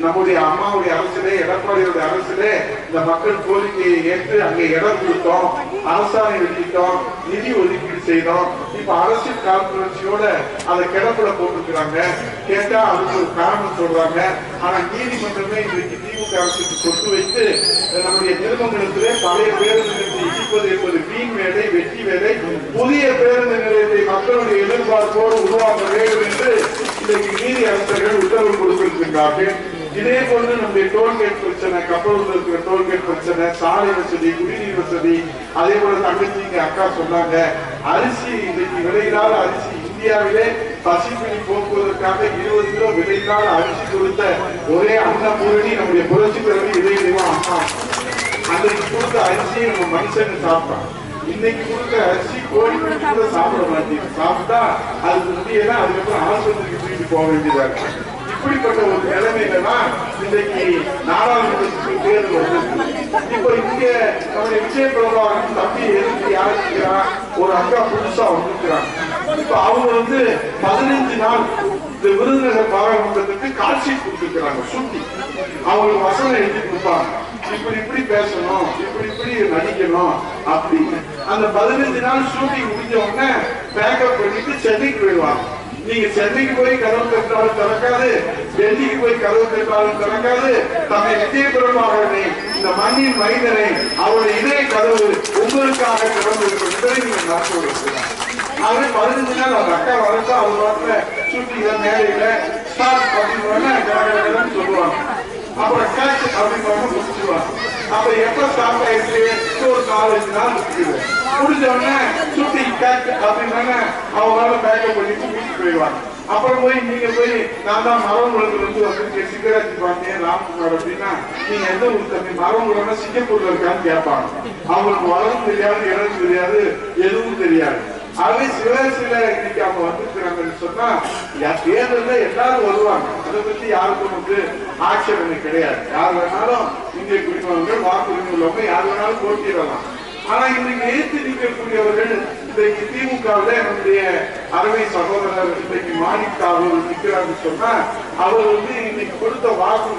நம்முடைய அம்மாவுடைய அரசிலே, எடப்பாடியுடைய அரசிலே இந்த மக்கள் கோரிக்கையை ஏற்று அங்கே இடம் கொடுத்தோம், அரசாணை வெளியிட்டோம், நிதி ஒதுக்கீடு செய்தோம். இப்ப அரசியல் காழ்ப்புணர்ச்சியோட அதை கிடப்புல போட்டுக்கிறாங்க. கேட்டா அதுக்கு ஒரு காரணம் சொல்றாங்க. ஆனா நீதிமன்றமே இன்றைக்கு திமுக அரசுக்கு சொத்து வைத்து நம்முடைய திருமங்கலத்திலே பழைய பேருந்து நிலையத்தை இடிப்பது என்பது வீண் வேலை, வெற்றி வேலை. புதிய பேருந்து நிலையத்தை மக்களுடைய எதிர்பார்ப்போடு உருவாக்க வேண்டும் என்று இன்றைக்கு நீதி அரசர்கள் உத்தரவு கொடுத்திருக்கிறார்கள். இதே போன்று நம்முடைய டோல்கேட் பிரச்சனை, கப்பலூர்ல இருக்கிற டோல்கேட் பிரச்சனை, சாலை வசதி, குடிநீர் வசதி, அதே போல தங்கச்சிங்க அக்கா சொன்னாங்க, அரிசி இன்றைக்கு விலையில்லாத அரிசி இந்தியாவிலே பசிப்பிணி போக்குவதற்காக 20 கிலோ விலையில்லாத அரிசி கொடுத்த ஒரே அன்னபூரணி நம்முடைய புரட்சி தலைவி இதய தெய்வம் அம்மா. அன்றைக்கு கொடுத்த அரிசியை நம்ம மனுஷங்க சாப்பிட்டோம். இன்னைக்கு கொடுத்த அரிசி கோழி கூட சாப்பிட மாட்டேங்குது. சாப்பிட்டா அதுக்கு முடியல, அதுக்கப்புறம் ஆஸ்பத்திரிக்கு தூக்கிட்டு போக வேண்டியதா இருக்கு. இப்படிப்பட்ட ஒரு நிலைமையில தான் இன்றைக்கு நாடாளுமன்றத்துக்கு தேர்தல் வந்திருக்கு. இப்போ இங்க நம்முடைய விஜய பிரபாகரன் தம்பி எதிர்த்து யாருக்கிறான், ஒரு அக்கா புதுசா வந்திருக்கிறாங்க. இப்ப அவங்க 15 நாள் இந்த விருதுநகர் பாராளுமன்றத்துக்கு காட்சி கொடுத்துருக்கிறாங்க. சுட்டி அவங்களுக்கு வசனம் எழுதி கொடுப்பாங்க, இப்படி இப்படி பேசணும், இப்படி இப்படி நடிக்கணும் அப்படின்னு. அந்த 15 நாள் ஷூட்டிங் முடிஞ்ச உடனே பேக்கப் பண்ணிட்டு சென்னைக்கு போயிடுவாங்க. நீங்க சென்னைக்கு போய் கதவு திறந்தாலும் திறக்காது, டெல்லிக்கு போய் கதவு திறந்தாலும் திறக்காது. தம்மை விஜய பிரபாகரனை, இந்த மண்ணின் மைந்தனை, அவருடைய இதய கதவு உங்களுக்காக திறந்திருப்பதை நீங்க நடத்த வைக்கிறாங்க. ஆகவே 15 நாள் அந்த அக்கா வரட்டா அவங்க வாட்டில ஷூட்டிங்ல மேலையில ஸ்டார்ட் அப்படின்னு சொல்லுவாங்க. அப்புறம் கேட்ச் அப்படின்னு முடிச்சுடுவாங்க. அப்ப எப்ப ஸ்டார்ட் ஆயிடுச்சு, ஒரு 4-5 நாள் இருக்குது. முடிஞ்ச உடனே ஷூட்டிங் கேட்ச் அப்படின்னு அவங்களால பேக்கப் பண்ணிட்டு வீட்டுக்கு போயிடுவாங்க. அப்புறம் போய் நீங்க போய் நான் தான் மரம் உலகிலிருந்து வந்திருக்கேன், சிங்கராஜ் பாண்டியன், ராம்குமார் அப்படின்னா நீங்க எந்த ஊர் தம்பி, மரம் உலகம்னா சிங்கப்பூர்ல இருக்கான்னு கேட்பாங்க. அவங்களுக்கு வளரும் தெரியாது, இடம் தெரியாது, எதுவும் தெரியாது. ஆகவே சில இன்னைக்கு அவங்க வந்திருக்கிறாங்கன்னு சொன்னா தேர்தல்ல எல்லாரும் வருவாங்க. அதை பத்தி யாருக்கும் ஆட்சேபனை கிடையாது. யார் வேணாலும் இந்திய குடிமகன்கள், வாக்குரிமை உள்ளவங்க யார் வேணாலும் போட்டியிடலாம். ஆனா இன்னைக்கு எதிர்த்து நிற்கக்கூடியவர்கள் இன்றைக்கு திமுகவில் நம்முடைய அருமை சகோதரர் இன்றைக்கு மாணிக் அவர்கள் நிற்கிறான்னு சொன்னா அவர் இன்னைக்கு கொடுத்த வாக்கு